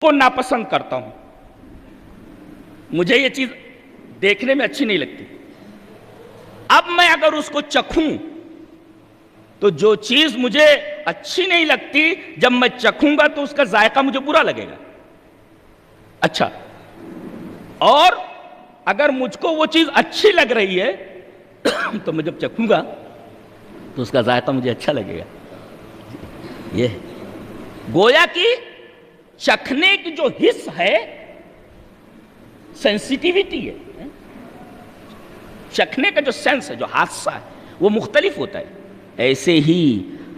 کو ناپسند کرتا ہوں، مجھے یہ چیز دیکھنے میں اچھی نہیں لگتی. اب میں اگر اس کو چکھوں تو جو چیز مجھے اچھی نہیں لگتی جب میں چکھوں گا تو اس کا ذائقہ مجھے برا لگے گا. اچھا، اور اگر مجھ کو وہ چیز اچھی لگ رہی ہے تو میں جب چکھوں گا تو اس کا ذائقہ مجھے اچھا لگے گا. یہ گویا کہ چکھنے کی جو حس ہے سینسیٹیوٹی ہے، چکھنے کا جو سینس ہے، جو حادثہ ہے وہ مختلف ہوتا ہے. ایسے ہی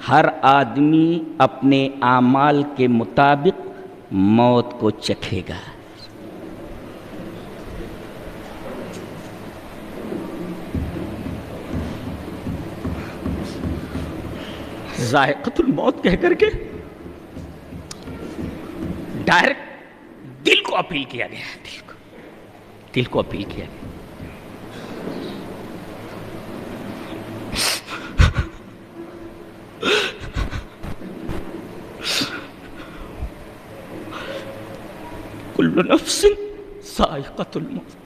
ہر آدمی اپنے اعمال کے مطابق موت کو چکھے گا. ذائقۃ الموت کہہ کر کے ڈائریکٹ دل کو اپیل کیا گیا ہے، دل کو اپیل کیا گیا. کل نفس ذائقۃ الموت.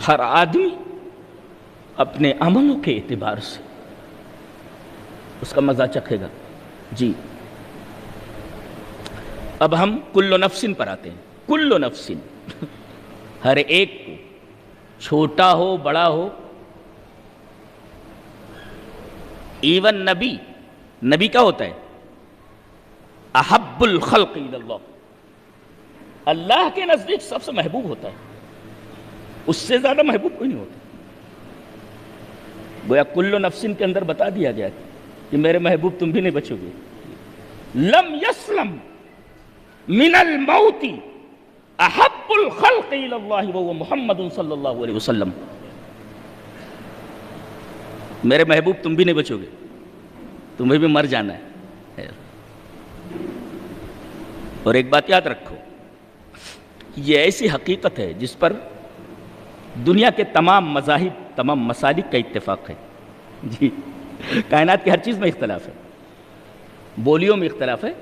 ہر آدمی اپنے عملوں کے اعتبار سے اس کا مزہ چکھے گا. جی اب ہم کل نفسن پر آتے ہیں. کل نفسن، ہر ایک کو، چھوٹا ہو بڑا ہو، ایون نبی کیا ہوتا ہے؟ احب الخلق الی اللہ، اللہ کے نزدیک سب سے محبوب ہوتا ہے، اس سے زیادہ محبوب کوئی نہیں ہوتا. گویا کل نفسن کے اندر بتا دیا گیا کہ میرے محبوب تم بھی نہیں بچو گے. لم یسلم من الموت احب الخلق الی اللہ وهو محمد صلی اللہ علیہ وسلم. میرے محبوب تم بھی نہیں بچو گے، تمہیں بھی مر جانا ہے. اور ایک بات یاد رکھو، یہ ایسی حقیقت ہے جس پر دنیا کے تمام مذاہب، تمام مسالک کا اتفاق ہے. جی کائنات کی ہر چیز میں اختلاف ہے، بولیوں میں اختلاف ہے،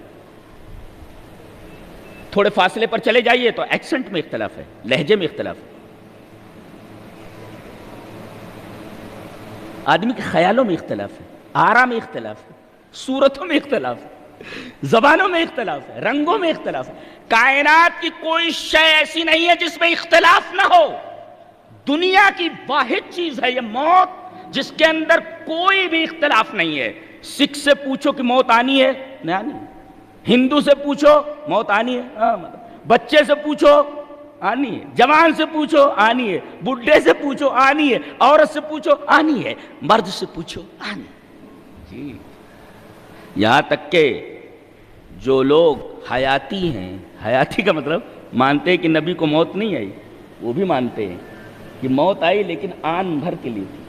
تھوڑے فاصلے پر چلے جائیے تو ایکسنٹ میں اختلاف ہے، لہجے میں اختلاف ہے، آدمی کے خیالوں میں اختلاف ہے، آرا میں اختلاف ہے، صورتوں میں اختلاف ہے، زبانوں میں اختلاف ہے، رنگوں میں اختلاف ہے. کائنات کی کوئی شے ایسی نہیں ہے جس میں اختلاف نہ ہو. دنیا کی واحد چیز ہے یہ موت جس کے اندر کوئی بھی اختلاف نہیں ہے. سکھ سے پوچھو کہ موت آنی ہے، نہیں آنی. ہندو سے پوچھو موت آنی ہے، بچے سے پوچھو آنی ہے، جوان سے پوچھو آنی ہے، بڈھے سے پوچھو آنی ہے، عورت سے پوچھو آنی ہے، مرد سے پوچھو آنی ہے. جی یہاں تک کہ جو لوگ حیاتی ہیں، حیاتی کا مطلب مانتے ہیں کہ نبی کو موت نہیں آئی، وہ بھی مانتے ہیں کہ موت آئی لیکن آن بھر کے لیے تھی.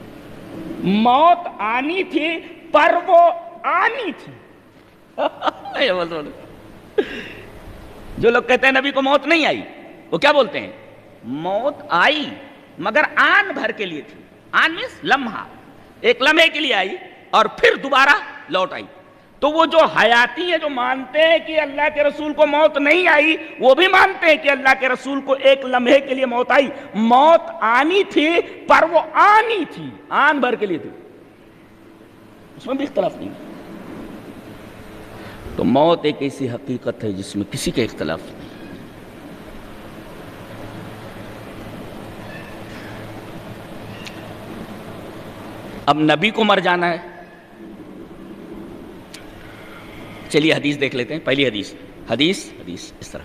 موت آنی تھی پر وہ آنی تھی. جو لوگ کہتے ہیں نبی کو موت نہیں آئی وہ کیا بولتے ہیں؟ موت آئی مگر آن بھر کے لیے تھی. آن مینس لمحہ، ایک لمحے کے لیے آئی اور پھر دوبارہ لوٹ آئی. تو وہ جو حیاتی ہے، جو مانتے ہیں کہ اللہ کے رسول کو موت نہیں آئی، وہ بھی مانتے ہیں کہ اللہ کے رسول کو ایک لمحے کے لیے موت آئی. موت آنی تھی پر وہ آنی تھی، آن بھر کے لیے تھی، اس میں بھی اختلاف نہیں. تو موت ایک ایسی حقیقت ہے جس میں کسی کا اختلاف نہیں. اب نبی کو مر جانا ہے. چلیے حدیث دیکھ لیتے ہیں. پہلی حدیث اس طرح.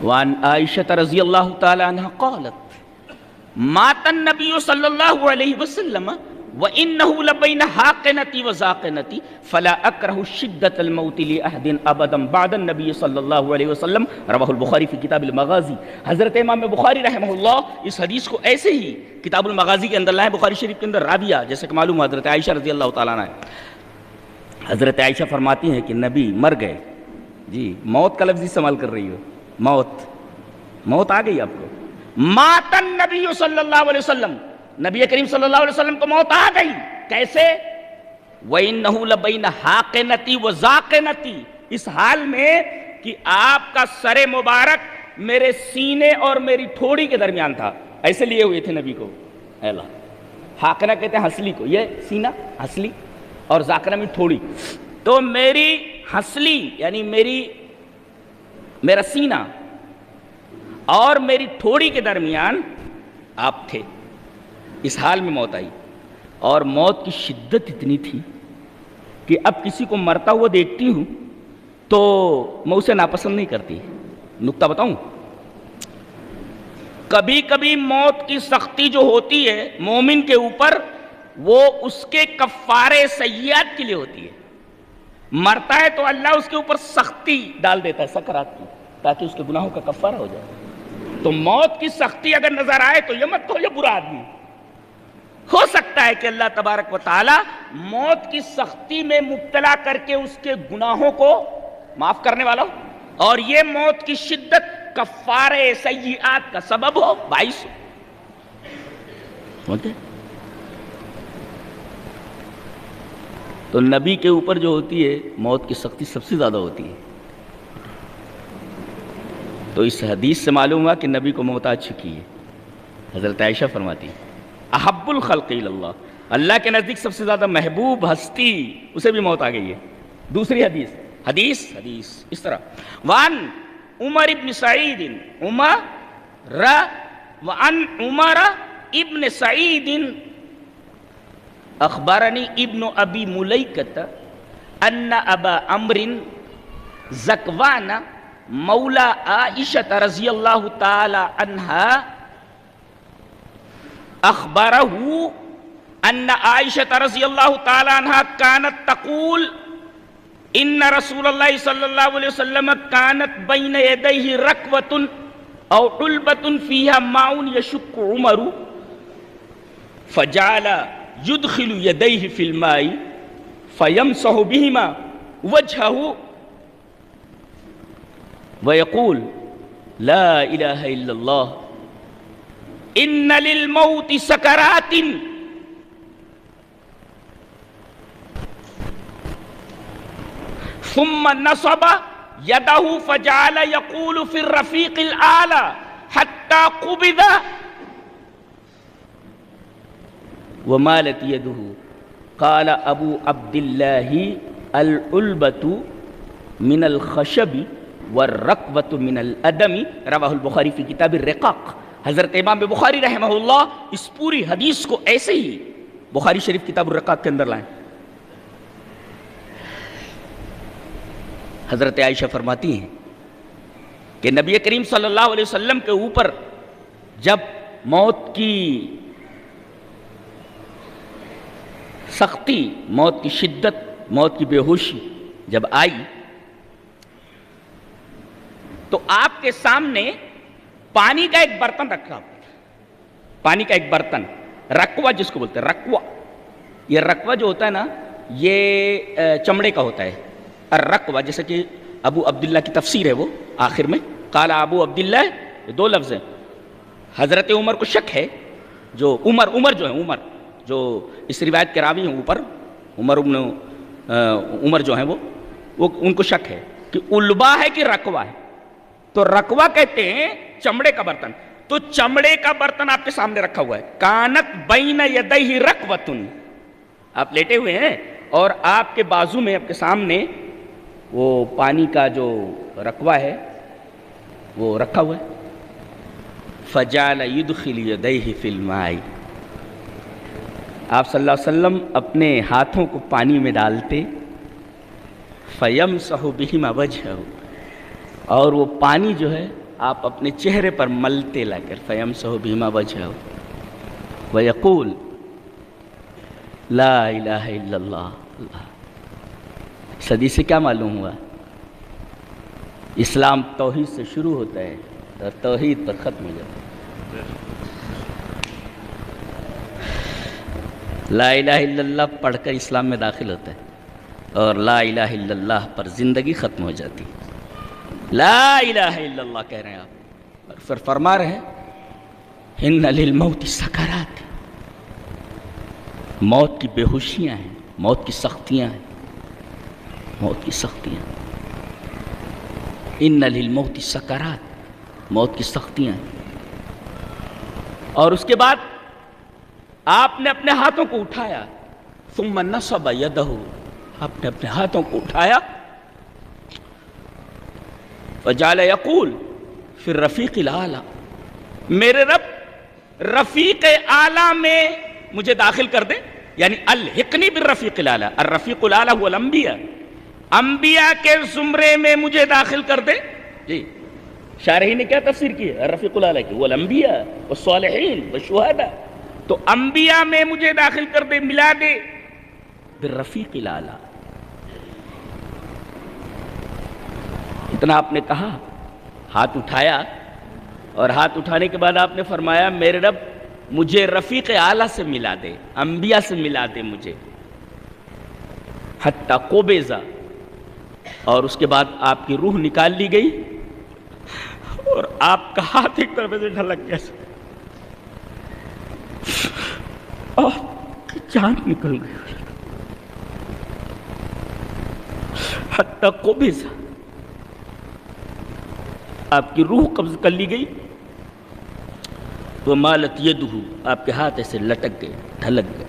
وعن عائشہ رضی اللہ تعالی عنہ قالت مات النبی صلی اللہ علیہ وسلم وإنه لبین حاقنتی وزاقنتی فلا اکرہ شدت الموت لأحد ابدا بعد النبی صلی اللہ علیہ وسلم. رواہ البخاری فی کتاب المغازی. حضرت امام بخاری رحمہ اللہ اس حدیث کو ایسے ہی کتاب المغازی کے اندر لائے. بخاری شریف کے اندر راویہ جیسے کہ معلوم حضرت عائشہ رضی اللہ تعالیٰ عنہ. حضرت عائشہ فرماتی ہیں کہ نبی مر گئے. جی موت کا لفظ استعمال کر رہی ہو، موت آ گئی آپ کو. مات النبی صلی اللہ علیہ وسلم، نبی کریم صلی اللہ علیہ وسلم کو موت آ گئی. کیسے؟ وَإِنَّهُ لَبَيْنَ حَاقِنَتِي وَزَاقِنَتِي، اس حال میں کہ آپ کا سر مبارک میرے سینے اور میری ٹھوڑی کے درمیان تھا، ایسے لیے ہوئے تھے نبی کو. اے اللہ، حاقنہ کہتے ہیں ہنسلی کو، یہ سینہ ہنسلی اور ذاکرہ میں ٹھوڑی. تو میری ہنسلی یعنی میرا سینہ اور میری ٹھوڑی کے درمیان آپ تھے. اس حال میں موت آئی، اور موت کی شدت اتنی تھی کہ اب کسی کو مرتا ہوا دیکھتی ہوں تو میں اسے ناپسند نہیں کرتی. نکتہ بتاؤں، کبھی کبھی موت کی سختی جو ہوتی ہے مومن کے اوپر، وہ اس کے کفارے سیئات کے لیے ہوتی ہے. مرتا ہے تو اللہ اس کے اوپر سختی ڈال دیتا ہے سکرات کی، تاکہ اس کے گناہوں کا کفارہ ہو جائے. تو موت کی سختی اگر نظر آئے تو یہ مت کہو یہ برا آدمی. ہو سکتا ہے کہ اللہ تبارک و تعالی موت کی سختی میں مبتلا کر کے اس کے گناہوں کو معاف کرنے والا ہو، اور یہ موت کی شدت کفارے سیئات کا سبب ہو، باعث ہو. تو نبی کے اوپر جو ہوتی ہے موت کی سختی سب سے زیادہ ہوتی ہے. تو اس حدیث سے معلوم ہوا کہ نبی کو موت آ چکی ہے. حضرت عائشہ فرماتی ہے احب الخلق الی اللہ، اللہ کے نزدیک سب سے زیادہ محبوب ہستی اسے بھی موت آ گئی ہے. دوسری حدیث اس طرح، وان عمر ابن سعید وان عمر ابن سعید اخبرنی ابن ابی ملیکۃ ان ابا عمرو ذکوان مولا عائشہ رضی اللہ تعالی عنہا اخبرہ ان عائشہ رضی اللہ تعالی عنہا كانت تقول ان رسول اللہ صلی اللہ علیہ وسلم كانت بین یدیہ رکوۃ او علبۃ فیہا ماء یشق عمر فجعل يدخل يديه في الماء فيمسح بهما وجهه ويقول لا إله إلا الله إن للموت سكرات ثم نصب يده فجعل يقول في الرفيق الأعلى حتى قبض ومالت يده. قال ابو عبد الله العلبة من الخشب والرقبة من الأدم، رواه البخاری فی کتاب الرقاق. حضرت امام بخاری رحمہ اللہ اس پوری حدیث کو ایسے ہی بخاری شریف کتاب الرقاق کے اندر لائیں. حضرت عائشہ فرماتی ہیں کہ نبی کریم صلی اللہ علیہ وسلم کے اوپر جب موت کی سختی، موت کی شدت، موت کی بے ہوشی جب آئی تو آپ کے سامنے پانی کا ایک برتن رکھا، پانی کا ایک برتن، رکوہ جس کو بولتے ہیں رکوہ. یہ رکوہ جو ہوتا ہے نا یہ چمڑے کا ہوتا ہے. الرکوہ جیسے کہ ابو عبداللہ کی تفسیر ہے وہ آخر میں قال ابو عبداللہ، یہ دو لفظ ہیں. حضرت عمر کو شک ہے، جو عمر جو اس روایت کے راوی ہیں عمر جو ہیں وہ ان کو شک ہے کہ علبہ ہے کہ رکوہ ہے. تو رکوہ کہتے ہیں چمڑے کا برتن. تو چمڑے کا برتن آپ کے سامنے رکھا ہوا ہے. کانت بین یدیہ رکوۃ، آپ لیٹے ہوئے ہیں اور آپ کے بازو میں، آپ کے سامنے وہ پانی کا جو رکوہ ہے وہ رکھا ہوا ہے. فجعل يدخل يديه في الماء، آپ صلی اللہ علیہ وسلم اپنے ہاتھوں کو پانی میں ڈالتے. فیمسح بہما وجہہ، اور وہ پانی جو ہے آپ اپنے چہرے پر ملتے لا کر. فیمسح بہما وجہہ ویقول لا الہ الا اللہ. اس حدیث سے کیا معلوم ہوا؟ اسلام توحید سے شروع ہوتا ہے اور توحید پر ختم ہو جاتا ہے. لا الہ الا اللہ پڑھ کر اسلام میں داخل ہوتا ہے اور لا الہ الا اللہ پر زندگی ختم ہو جاتی ہے. لا الہ الا اللہ کہہ رہے ہیں آپ، اور پھر فرما رہے ہیں ان للموت سکرات، موت کی بے ہوشیاں ہیں، موت کی سختیاں ہیں، موت کی سختیاں. ان للموت سکرات، موت کی سختیاں ہیں. اور اس کے بعد آپ نے اپنے ہاتھوں کو اٹھایا، ثم نصب یدہ، آپ نے اپنے ہاتھوں کو اٹھایا، فجعل یقول فی الرفیق الاعلی، میرے رب رفیق اعلیٰ میں مجھے داخل کر دے، یعنی الحقنی بالرفیق الاعلی. الرفیق الاعلی هو الانبیاء، انبیاء کے زمرے میں مجھے داخل کر دے. جی شارحین نے کیا تفسیر کی ہے الرفیق الاعلی کی؟ وہ الانبیاء والصالحین والشہداء. تو انبیاء میں مجھے داخل کر دے، ملا دے بالرفیق الاعلی. اتنا آپ نے کہا، ہاتھ اٹھایا، اور ہاتھ اٹھانے کے بعد آپ نے فرمایا میرے رب مجھے رفیق اعلیٰ سے ملا دے، انبیاء سے ملا دے مجھے. حتی قبض، اور اس کے بعد آپ کی روح نکال لی گئی، اور آپ کا ہاتھ ایک طرف سے ڈھلک گیا، آپ کی جان نکل گئی. حتی قبض، آپ کی روح قبض کر لی گئی. ومالت یدہ، آپ کے ہاتھ ایسے لٹک گئے، ڈھلک گئے.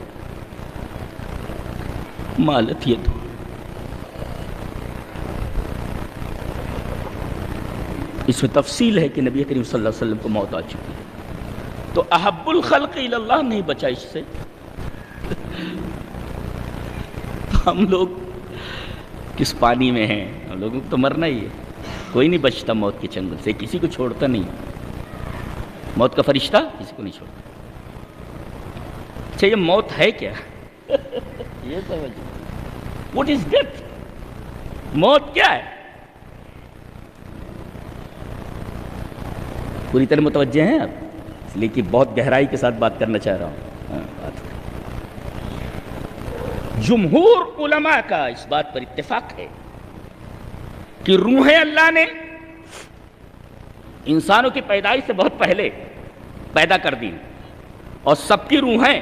مالت یدہ، اس میں تفصیل ہے کہ نبی کریم صلی اللہ علیہ وسلم کو موت آ چکی ہے. تو احب الخلق الی اللہ نہیں بچا اس سے. ہم لوگ کس پانی میں ہیں، ہم لوگوں کو تو مرنا ہی ہے. کوئی نہیں بچتا موت کے چنگل سے، کسی کو چھوڑتا نہیں. موت کا فرشتہ کسی کو نہیں چھوڑتا. اچھا یہ موت ہے کیا؟ یہ سمجھ، واٹ از ڈیتھ؟ موت کیا ہے؟ پوری طرح متوجہ ہیں آپ؟ اس لیے کہ بہت گہرائی کے ساتھ بات کرنا چاہ رہا ہوں. جمہور علماء کا اس بات پر اتفاق ہے کہ روحیں اللہ نے انسانوں کی پیدائش سے بہت پہلے پیدا کر دی، اور سب کی روحیں